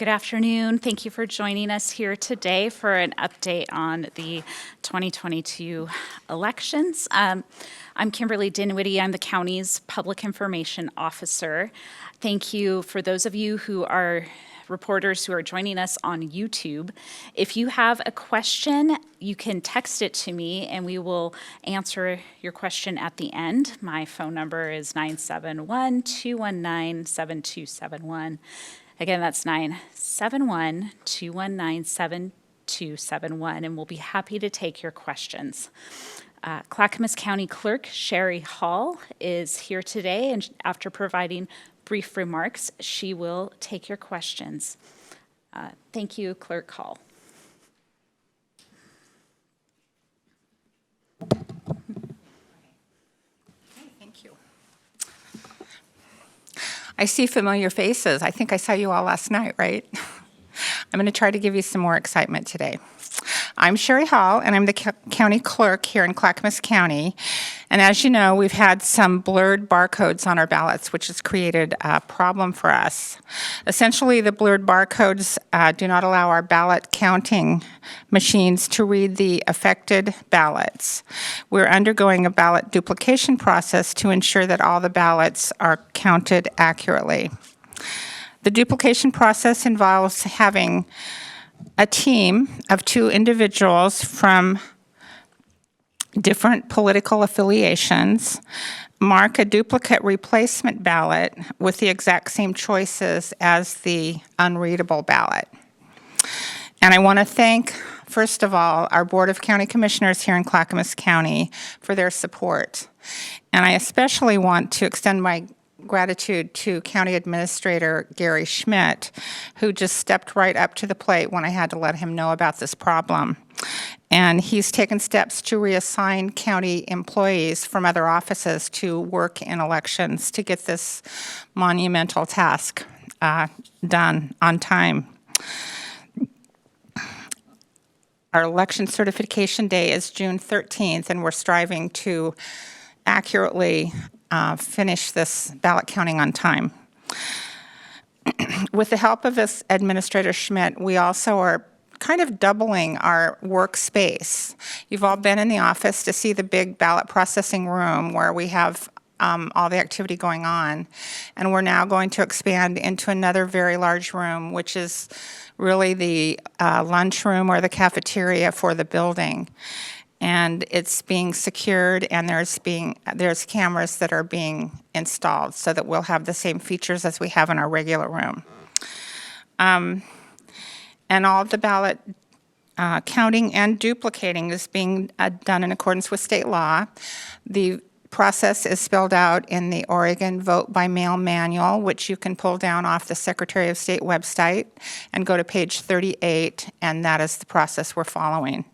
Good afternoon. Thank you for joining us here today for an update on the 2022 elections. I'm Kimberly Dinwiddie. I'm the county's public information officer. Thank you for those of you who are reporters who are joining us on YouTube. If you have a question, you can text it to me and we will answer your question at the end. My phone number is 971-219-7271. Again, that's 971-219-7271, and we'll be happy to take your questions. Clackamas County Clerk Sherry Hall is here today, and after providing brief remarks, she will take your questions. Thank you, Clerk Hall. Thank you. I see familiar faces. I think I saw you all last night, right? I'm going to try to give you some more excitement today. I'm Sherry Hall, and I'm the county clerk here in Clackamas County. And as you know, we've had some blurred barcodes on our ballots, which has created a problem for us. Essentially, the blurred barcodes do not allow our ballot counting machines to read the affected ballots. We're undergoing a ballot duplication process to ensure that all the ballots are counted accurately. The duplication process involves having a team of 2 individuals from different political affiliations mark a duplicate replacement ballot with the exact same choices as the unreadable ballot. And I want to thank, first of all, our Board of County Commissioners here in Clackamas County for their support. And I especially want to extend my gratitude to County Administrator Gary Schmidt, who just stepped right up to the plate when I had to let him know about this problem. And he's taken steps to reassign county employees from other offices to work in elections to get this monumental task done on time. Our election certification day is June 13th, and we're striving to accurately finish this ballot counting on time. With the help of this Administrator Schmidt, we also are kind of doubling our workspace. You've all been in the office to see the big ballot processing room where we have all the activity going on. And we're now going to expand into another very large room, which is really the lunchroom or the cafeteria for the building. And it's being secured, and there's cameras that are being installed so that we'll have the same features as we have in our regular room. And all of the ballot counting and duplicating is being done in accordance with state law. The process is spelled out in the Oregon Vote by Mail Manual, which you can pull down off the Secretary of State website and go to page 38, and that is the process we're following.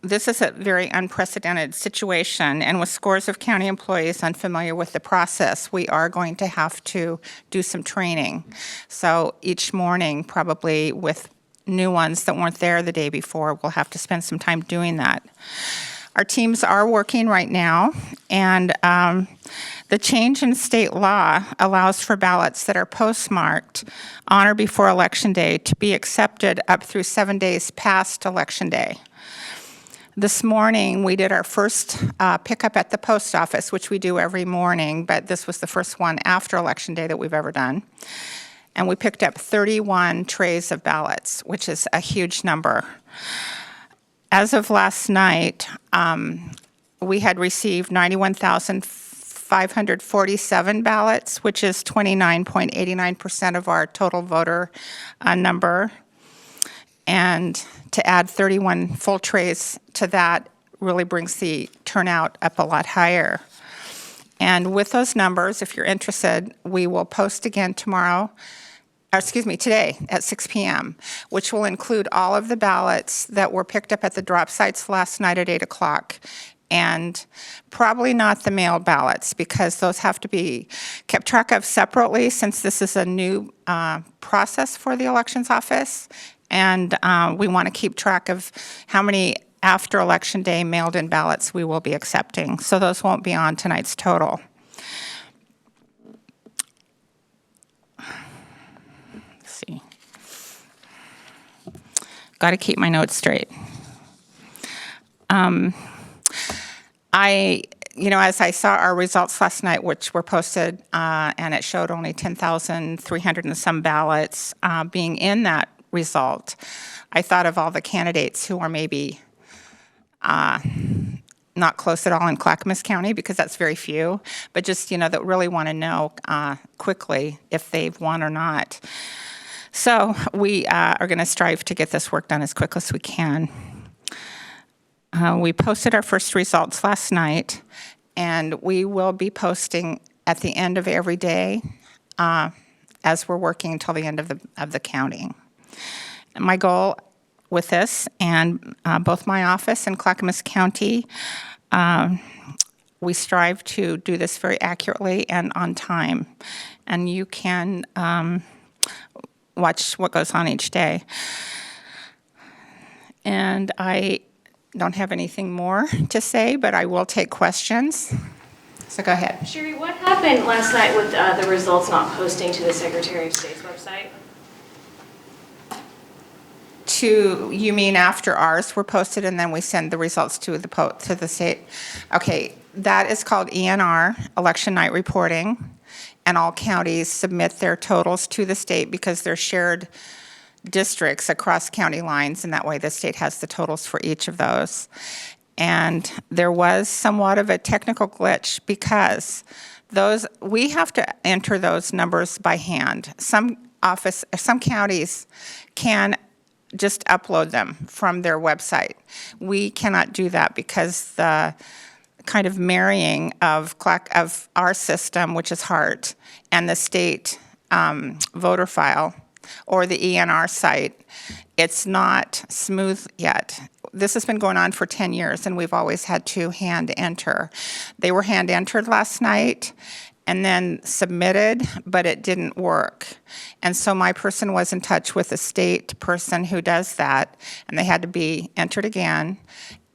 This is a very unprecedented situation, and with scores of county employees unfamiliar with the process, we are going to have to do some training. So each morning, probably with new ones that weren't there the day before, we'll have to spend some time doing that. Our teams are working right now, and the change in state law allows for ballots that are postmarked on or before Election Day to be accepted up through 7 days past Election Day. This morning, we did our first pickup at the post office, which we do every morning, but this was the first one after Election Day that we've ever done. And we picked up 31 trays of ballots, which is a huge number. As of last night, we had received 91,547 ballots, which is 29.89% of our total voter number. And to add 31 full trays to that really brings the turnout up a lot higher. And with those numbers, if you're interested, we will post again today at 6 p.m., which will include all of the ballots that were picked up at the drop sites last night at 8 o'clock, and probably not the mail ballots, because those have to be kept track of separately since this is a new process for the elections office, and we want to keep track of how many after Election Day mailed-in ballots we will be accepting. So those won't be on tonight's total. got to keep my notes straight. As I saw our results last night, which were posted, and it showed only 10,300 and some ballots being in that result, I thought of all the candidates who are maybe not close at all in Clackamas County, because that's very few, but just, that really want to know quickly if they've won or not. So we are going to strive to get this work done as quick as we can. We posted our first results last night, and we will be posting at the end of every day as we're working until the end of the counting. My goal with this, and both my office and Clackamas County, we strive to do this very accurately and on time. And you can watch what goes on each day. And I don't have anything more to say, but I will take questions. So go ahead. Sherry, what happened last night with the results not posting to the Secretary of State's website? You mean after ours were posted and then we send the results to the state? Okay, that is called ENR, Election Night Reporting, and all counties submit their totals to the state because they're shared districts across county lines, and that way the state has the totals for each of those. And there was somewhat of a technical glitch because we have to enter those numbers by hand. Some counties can just upload them from their website. We cannot do that because the kind of marrying of our system, which is HART, and the state voter file or the ENR site, it's not smooth yet. This has been going on for 10 years, and we've always had to hand enter. They were hand entered last night and then submitted, but it didn't work. And so my person was in touch with the state person who does that, and they had to be entered again,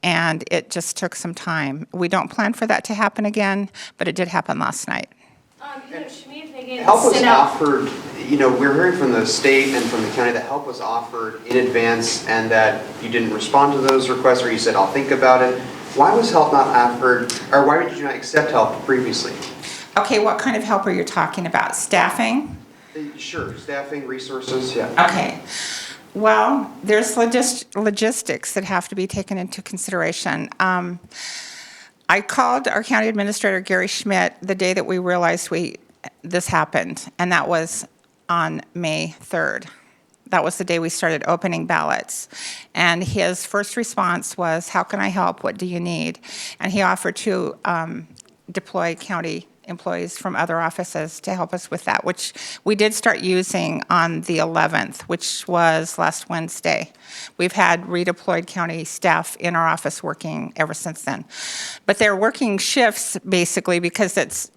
and it just took some time. We don't plan for that to happen again, but it did happen last night. Help was offered, we're hearing from the state and from the county that help was offered in advance and that you didn't respond to those requests, or you said, I'll think about it. Why was help not offered, or why did you not accept help previously? Okay, what kind of help are you talking about? Staffing? Sure, staffing, resources, yeah. Okay. Well, there's logistics that have to be taken into consideration. I called our county administrator, Gary Schmidt, the day that we realized this happened, and that was on May 3rd. That was the day we started opening ballots. And his first response was, how can I help? What do you need? And he offered to deploy county employees from other offices to help us with that, which we did start using on the 11th, which was last Wednesday. We've had redeployed county staff in our office working ever since then. But they're working shifts, basically, because it's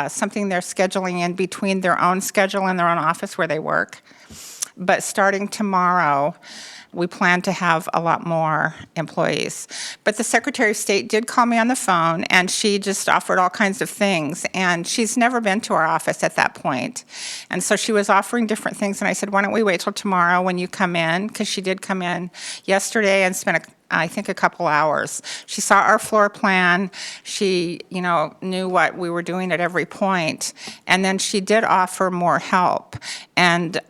something they're scheduling in between their own schedule and their own office where they work. But starting tomorrow, we plan to have a lot more employees. But the Secretary of State did call me on the phone, and she just offered all kinds of things. And she's never been to our office at that point. And so she was offering different things, and I said, why don't we wait till tomorrow when you come in? Because she did come in yesterday and spent I think a couple hours. She saw our floor plan. She, knew what we were doing at every point. And then she did offer more help. And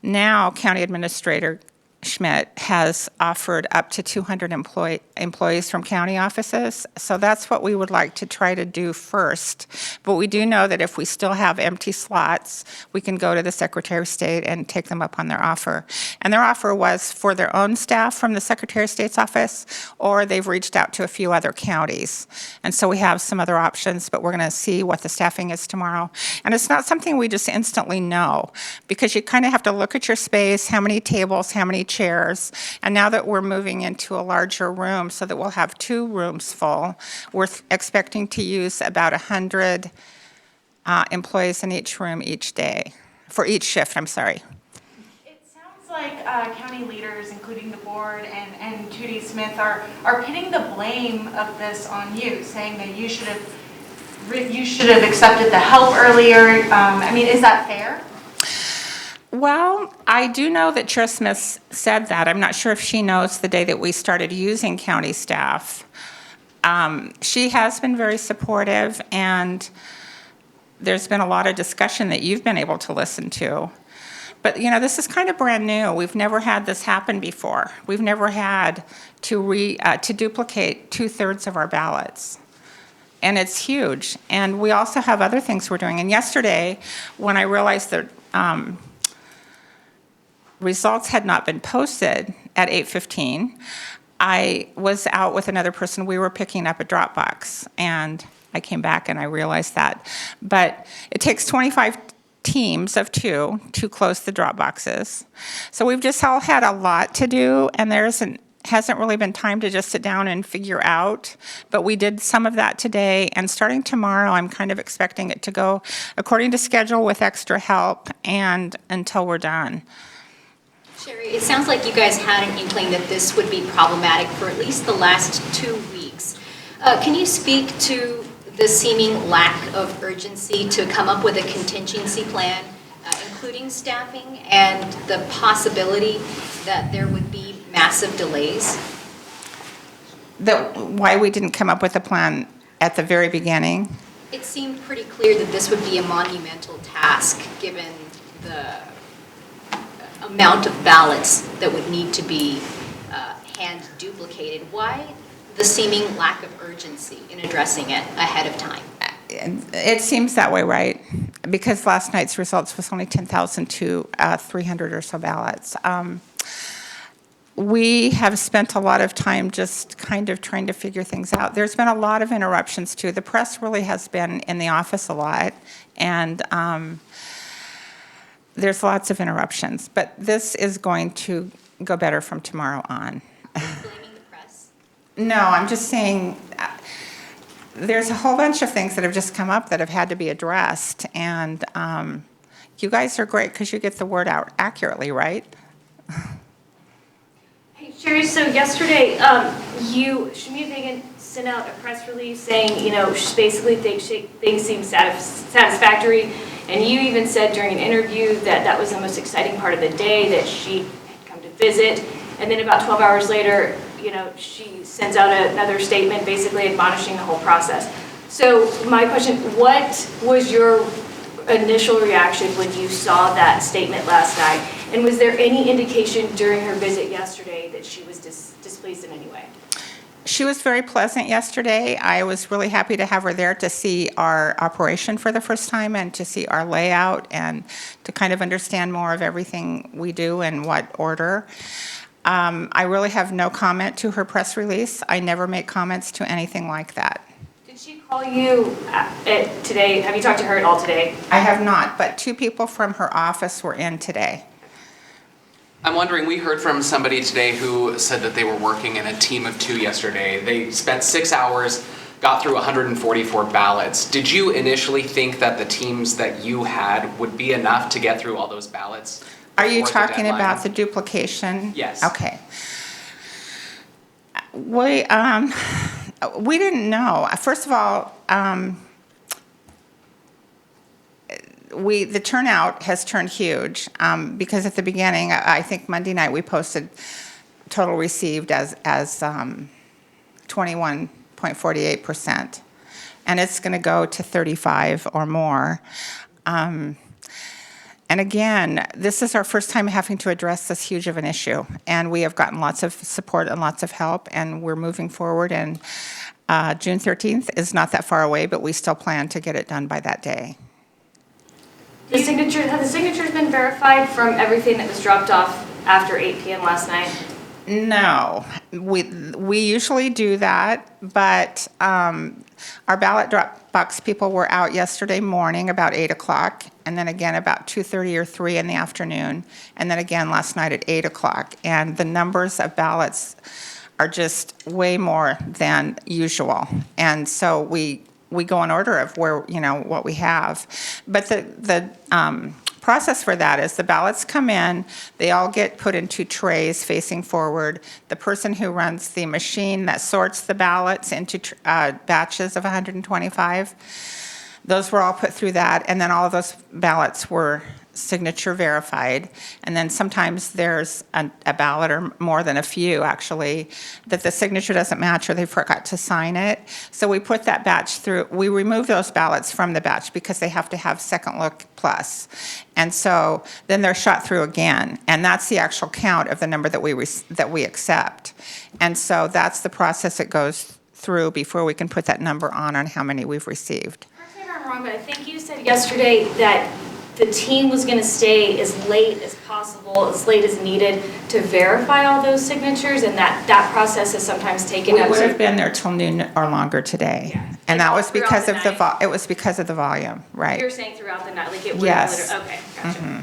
now County Administrator Schmidt has offered up to 200 employees from county offices. So that's what we would like to try to do first. But we do know that if we still have empty slots, we can go to the Secretary of State and take them up on their offer. And their offer was for their own staff from the Secretary of State's office, or they've reached out to a few other counties. And so we have some other options, but we're going to see what the staffing is tomorrow. And it's not something we just instantly know, because you kind of have to look at your space, how many tables, how many chairs. And now that we're moving into a larger room so that we'll have 2 rooms full, we're expecting to use about 100 employees in each room each day, for each shift, I'm sorry. It sounds like county leaders, including the board and Judy Smith, are pinning the blame of this on you, saying that you should have accepted the help earlier. Is that fair? Well, I do know that Chair Smith said that. I'm not sure if she knows the day that we started using county staff. She has been very supportive, and there's been a lot of discussion that you've been able to listen to. But, this is kind of brand new. We've never had this happen before. We've never had to duplicate 2/3 of our ballots. And it's huge. And we also have other things we're doing. And yesterday, when I realized that results had not been posted at 8:15, I was out with another person. We were picking up a drop box, and I came back and I realized that. But it takes 25 teams of 2 to close the drop boxes. So we've just all had a lot to do, and hasn't really been time to just sit down and figure out, but we did some of that today, and starting tomorrow, I'm kind of expecting it to go according to schedule with extra help and until we're done. Sherry, it sounds like you guys had an inkling that this would be problematic for at least the last 2 weeks. Can you speak to the seeming lack of urgency to come up with a contingency plan, including staffing, and the possibility that there would be massive delays? Why we didn't come up with a plan at the very beginning? It seemed pretty clear that this would be a monumental task, given the amount of ballots that would need to be hand duplicated. Why the seeming lack of urgency in addressing it ahead of time? It seems that way, right? Because last night's results was only 10,000 to 300 or so ballots. We have spent a lot of time just kind of trying to figure things out. There's been a lot of interruptions, too. The press really has been in the office a lot, and there's lots of interruptions. But this is going to go better from tomorrow on. Blaming the press? No, I'm just saying there's a whole bunch of things that have just come up that have had to be addressed, and you guys are great because you get the word out accurately, right? Hey, Sherry, so yesterday, Shemia Fagan sent out a press release saying, basically things seem satisfactory, and you even said during an interview that that was the most exciting part of the day, that she had come to visit, and then about 12 hours later, she sends out another statement basically admonishing the whole process. So my question, what was your initial reaction when you saw that statement last night? And was there any indication during her visit yesterday that she was displeased in any way? She was very pleasant yesterday. I was really happy to have her there to see our operation for the first time and to see our layout and to kind of understand more of everything we do and what order. I really have no comment to her press release. I never make comments to anything like that. Did she call you today? Have you talked to her at all today? I have not, but 2 people from her office were in today. I'm wondering, we heard from somebody today who said that they were working in a team of 2 yesterday. They spent 6 hours, got through 144 ballots. Did you initially think that the teams that you had would be enough to get through all those ballots? Are you before the talking deadline? about the duplication? Yes. Okay. We didn't know. First of all, the turnout has turned huge because at the beginning, I think Monday night we posted total received as 21.48%, and it's going to go to 35 or more. And again, this is our first time having to address this huge of an issue, and we have gotten lots of support and lots of help, and we're moving forward, and June 13th is not that far away, but we still plan to get it done by that day. Have the signatures been verified from everything that was dropped off after 8 p.m. last night? No, we usually do that, but our ballot drop box people were out yesterday morning about 8 o'clock, and then again about 2:30 or 3 in the afternoon, and then again last night at 8 o'clock. And the numbers of ballots are just way more than usual, and so we go in order of where, what we have. But the process for that is the ballots come in, they all get put into trays facing forward. The person who runs the machine that sorts the ballots into batches of 125, those were all put through that, and then all of those ballots were signature verified, and then sometimes there's a ballot, or more than a few actually, that the signature doesn't match or they forgot to sign it. So we put that batch through, we remove those ballots from the batch because they have to have second look plus. And so then they're shot through again, and that's the actual count of the number that we accept. And so that's the process it goes through before we can put that number on how many we've received. Correct me if I'm wrong, but I think you said yesterday that the team was going to stay as late as possible, as late as needed to verify all those signatures, and that process has sometimes taken We up would to. have been there till noon or longer today. Yeah. And that was Throughout because the of the, night. it was because of the volume, right? You're saying throughout the night, like it would Yes. literally, okay, gotcha. Okay.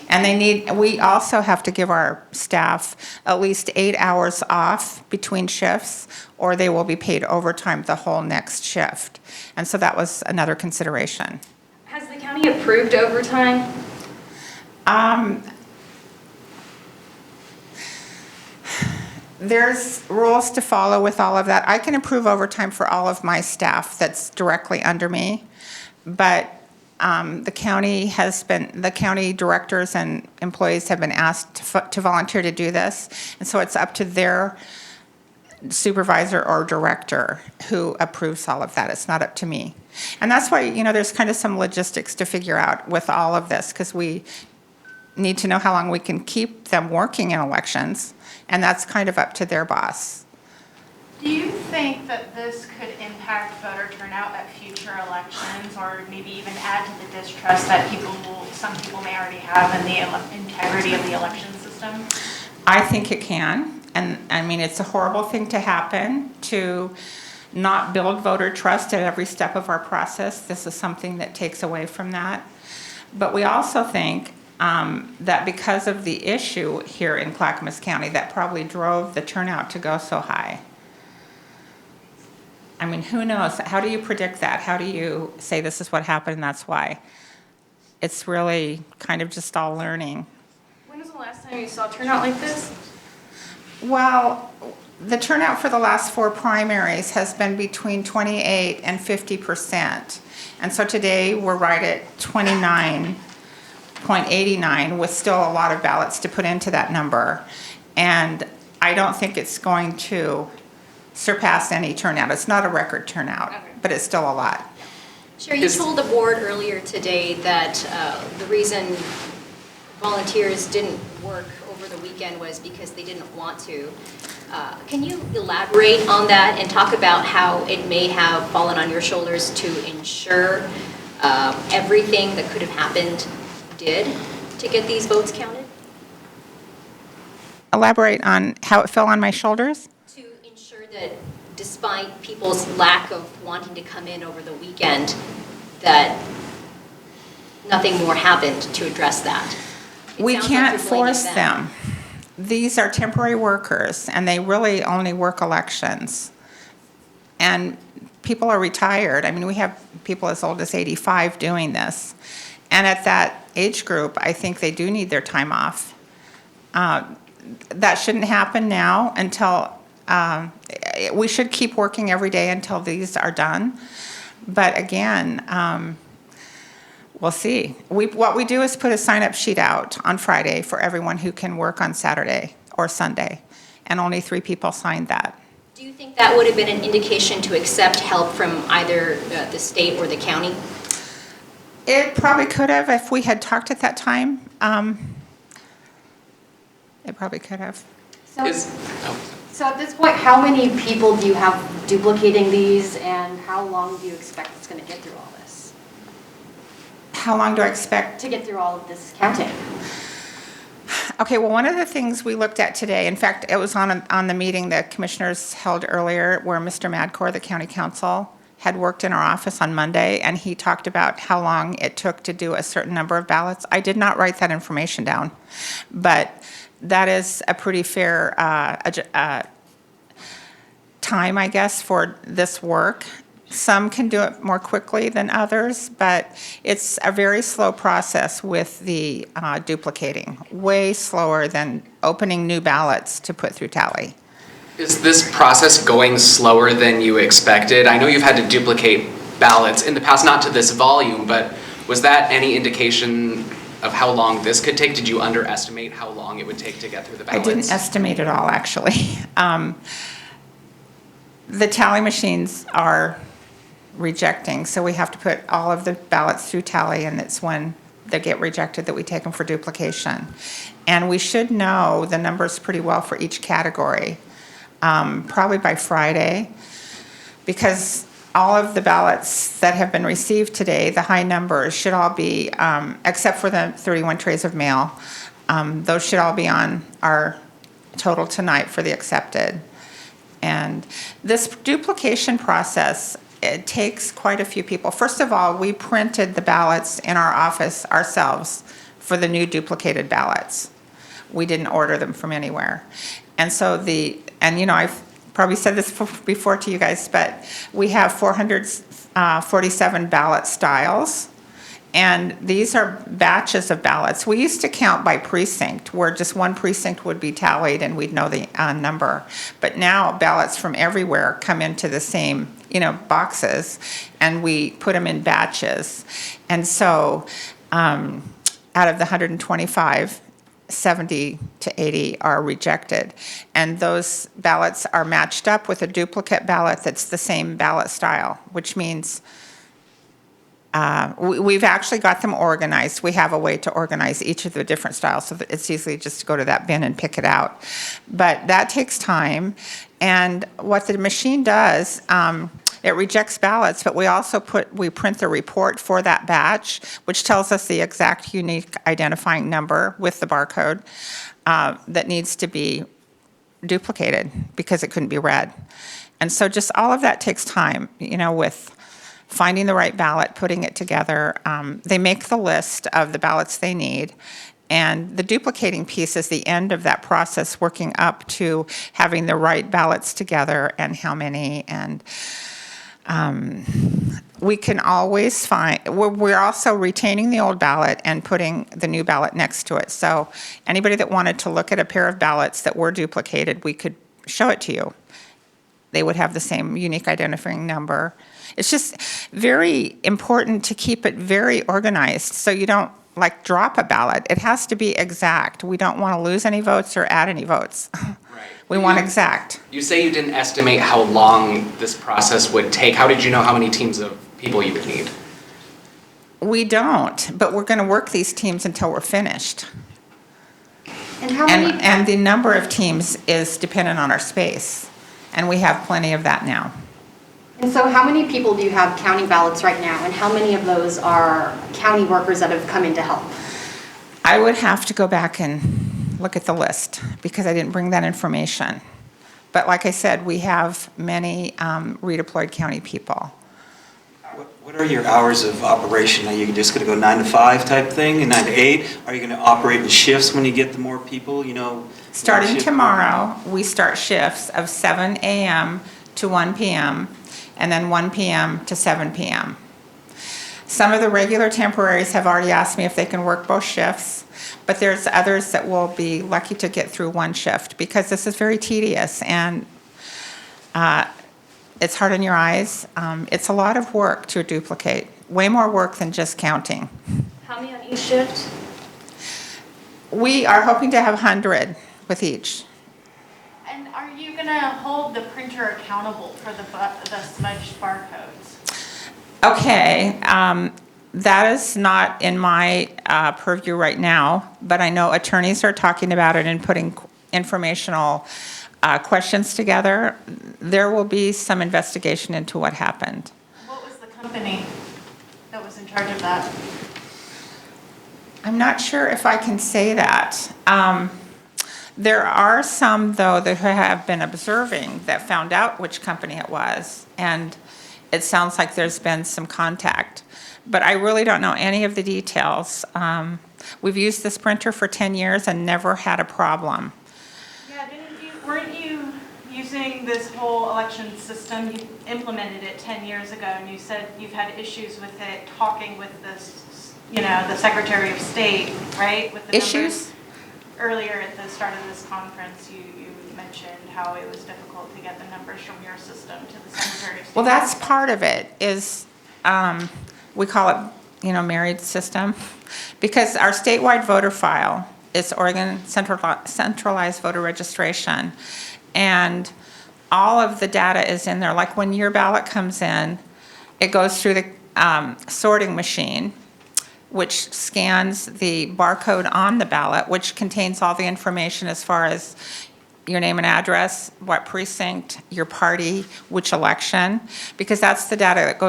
And we also have to give our staff at least 8 hours off between shifts, or they will be paid overtime the whole next shift. And so that was another consideration. Has the county approved overtime? There's rules to follow with all of that. I can approve overtime for all of my staff that's directly under me, but the county directors and employees have been asked to volunteer to do this, and so it's up to their supervisor or director who approves all of that. It's not up to me. And that's why, there's kind of some logistics to figure out with all of this, because we need to know how long we can keep them working in elections, and that's kind of up to their boss. Do you think that this could impact voter turnout at future elections, or maybe even add to the distrust that some people may already have in the integrity of the election system? I think it can. And I mean, it's a horrible thing to happen, to not build voter trust at every step of our process. This is something that takes away from that. But we also think that because of the issue here in Clackamas County, that probably drove the turnout to go so high. I mean, who knows? How do you predict that? How do you say this is what happened and that's why? It's really kind of just all learning. When was the last time you saw turnout like this? Well, the turnout for the last 4 primaries has been between 28 and 50%. And so today we're right at 29.89 with still a lot of ballots to put into that number. And I don't think it's going to surpass any turnout. It's not a record turnout, but it's still a lot. Sherry, you told the board earlier today that the reason volunteers didn't work over the weekend was because they didn't want to. Can you elaborate on that and talk about how it may have fallen on your shoulders to ensure everything that could have happened did to get these votes counted? Elaborate on how it fell on my shoulders? To ensure that despite people's lack of wanting to come in over the weekend, that nothing more happened to address that. We sounds like can't you're blaming force them. These are temporary workers, and they really only work elections. And people are retired. I mean, we have people as old as 85 doing this. And at that age group, I think they do need their time off. That shouldn't happen now until, we should keep working every day until these are done. But again, we'll see. What we do is put a sign-up sheet out on Friday for everyone who can work on Saturday or Sunday, and only 3 people signed that. Do you think that would have been an indication to accept help from either the state or the county? It probably could have if we had talked at that time. It probably could have. So at this point, how many people do you have duplicating these, and how long do you expect it's going to get through all this? How long do I expect? To get through all of this counting? Okay, well, one of the things we looked at today, in fact, it was on the meeting the commissioners held earlier where Mr. Madcore, the county counsel, had worked in our office on Monday, and he talked about how long it took to do a certain number of ballots. I did not write that information down, but that is a pretty fair time, I guess, for this work. Some can do it more quickly than others, but it's a very slow process with the duplicating, way slower than opening new ballots to put through tally. Is this process going slower than you expected? I know you've had to duplicate ballots in the past, not to this volume, but was that any indication of how long this could take? Did you underestimate how long it would take to get through the I ballots? didn't estimate it all, actually. The tally machines are rejecting, so we have to put all of the ballots through tally, and it's when they get rejected that we take them for duplication. And we should know the numbers pretty well for each category, probably by Friday, because all of the ballots that have been received today, the high numbers, should all be, except for the 31 trays of mail, those should all be on our total tonight for the accepted. And this duplication process, it takes quite a few people. First of all, we printed the ballots in our office ourselves for the new duplicated ballots. We didn't order them from anywhere. And so I've probably said this before to you guys, but we have 447 ballot styles. And these are batches of ballots. We used to count by precinct, where just one precinct would be tallied and we'd know the number. But now ballots from everywhere come into the same, boxes, and we put them in batches. And so out of the 125, 70 to 80 are rejected. And those ballots are matched up with a duplicate ballot that's the same ballot style, which means we've actually got them organized. We have a way to organize each of the different styles so that it's easily just to go to that bin and pick it out. But that takes time. And what the machine does, it rejects ballots, but we also print the report for that batch, which tells us the exact unique identifying number with the barcode that needs to be duplicated because it couldn't be read. And so just all of that takes time, with finding the right ballot, putting it together. They make the list of the ballots they need, and the duplicating piece is the end of that process, working up to having the right ballots together and how many. And we can always find, we're also retaining the old ballot and putting the new ballot next to it. So anybody that wanted to look at a pair of ballots that were duplicated, we could show it to you. They would have the same unique identifying number. It's just very important to keep it very organized so you don't drop a ballot. It has to be exact. We don't want to lose any votes or add any votes. Right. We want exact. You say you didn't estimate how long this process would take. How did you know how many teams of people you would need? We don't, but we're going to work these teams until we're finished. And how many? And the number of teams is dependent on our space, and we have plenty of that now. And so how many people do you have counting ballots right now, and how many of those are county workers that have come in to help? I would have to go back and look at the list because I didn't bring that information. But like I said, we have many redeployed county people. What are your hours of operation? Are you just going to go 9 to 5 type thing, and 9 to 8? Are you going to operate in shifts when you get the more people, Starting tomorrow, we start shifts of 7 a.m. to 1 p.m. and then 1 p.m. to 7 p.m. Some of the regular temporaries have already asked me if they can work both shifts, but there's others that will be lucky to get through one shift because this is very tedious and it's hard on your eyes. It's a lot of work to duplicate, way more work than just counting. How many on each shift? We are hoping to have 100 with each. And are you going to hold the printer accountable for the smudged barcodes? Okay, that is not in my purview right now, but I know attorneys are talking about it and putting informational questions together. There will be some investigation into what happened. What was the company that was in charge of that? I'm not sure if I can say that. There are some, though, that have been observing that found out which company it was, and it sounds like there's been some contact. But I really don't know any of the details. We've used this printer for 10 years and never had a problem. Yeah, weren't you using this whole election system? You implemented it 10 years ago, and you said you've had issues with it, talking with the Secretary of State, right? With the Issues? numbers. Earlier at the start of this conference, you mentioned how it was difficult to get the numbers from your system to the Secretary of State. Well, that's part of it, is we call it married system, because our statewide voter file is Oregon centralized voter registration, and all of the data is in there. Like when your ballot comes in, it goes through the sorting machine, which scans the barcode on the ballot, which contains all the information as far as your name and address, what precinct, your party, which election, because that's the data that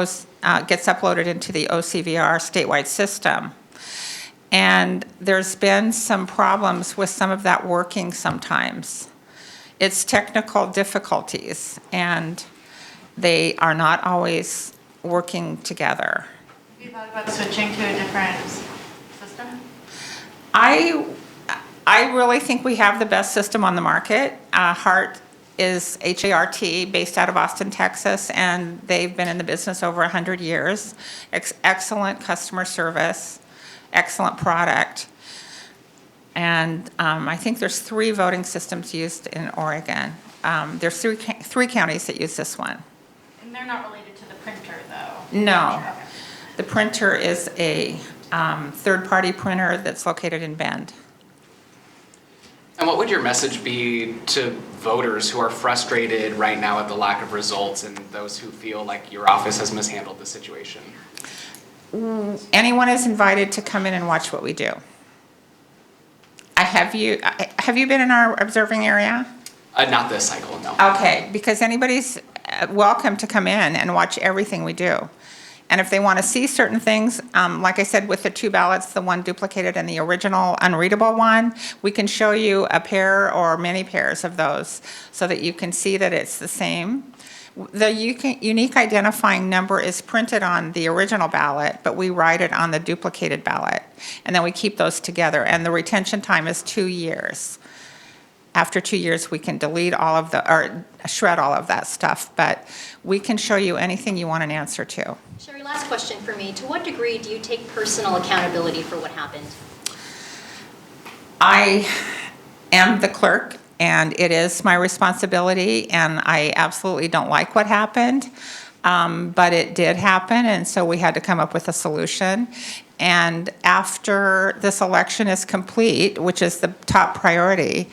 gets uploaded into the OCVR statewide system. And there's been some problems with some of that working sometimes. It's technical difficulties, and they are not always working together. Have you thought about switching to a different system? I really think we have the best system on the market. HART is H-A-R-T, based out of Austin, Texas, and they've been in the business over 100 years. Excellent customer service, excellent product. And I think there's 3 voting systems used in Oregon. There's three counties that use this one. And they're not related to the printer, though? No. Okay. The printer is a third-party printer that's located in Bend. And what would your message be to voters who are frustrated right now at the lack of results and those who feel like your office has mishandled the situation? Anyone is invited to come in and watch what we do. Have you been in our observing area? Not this cycle, no. Okay, because anybody's welcome to come in and watch everything we do. And if they want to see certain things, like I said, with the 2 ballots, the one duplicated and the original unreadable one, we can show you a pair or many pairs of those so that you can see that it's the same. The unique identifying number is printed on the original ballot, but we write it on the duplicated ballot. And then we keep those together, and the retention time is 2 years. After 2 years, we can delete all of or shred all of that stuff, but we can show you anything you want an answer to. Sherry, last question for me. To what degree do you take personal accountability for what happened? I am the clerk, and it is my responsibility, and I absolutely don't like what happened, but it did happen, and so we had to come up with a solution. And after this election is complete, which is the top priority,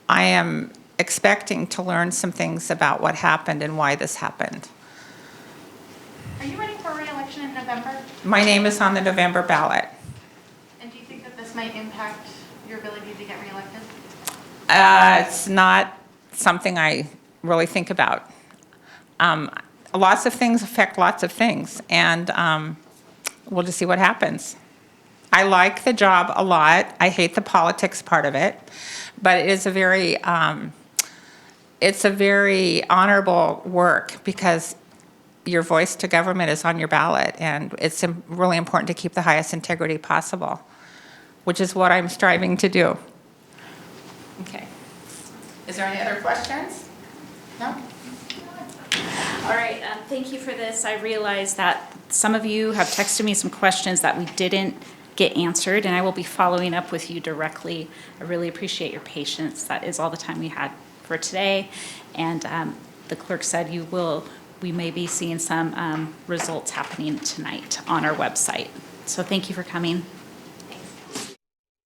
I am expecting to learn some things about what happened and why this happened. Are you running for re-election in November? My name is on the November ballot. And do you think that this might impact your ability to get reelected? It's not something I really think about. Lots of things affect lots of things, and we'll just see what happens. I like the job a lot. I hate the politics part of it, but it is it's a very honorable work because your voice to government is on your ballot, and it's really important to keep the highest integrity possible, which is what I'm striving to do. Okay. Is there any other questions? No? All right, thank you for this. I realize that some of you have texted me some questions that we didn't get answered, and I will be following up with you directly. I really appreciate your patience. That is all the time we had for today. And the clerk said we may be seeing some results happening tonight on our website. So thank you for coming.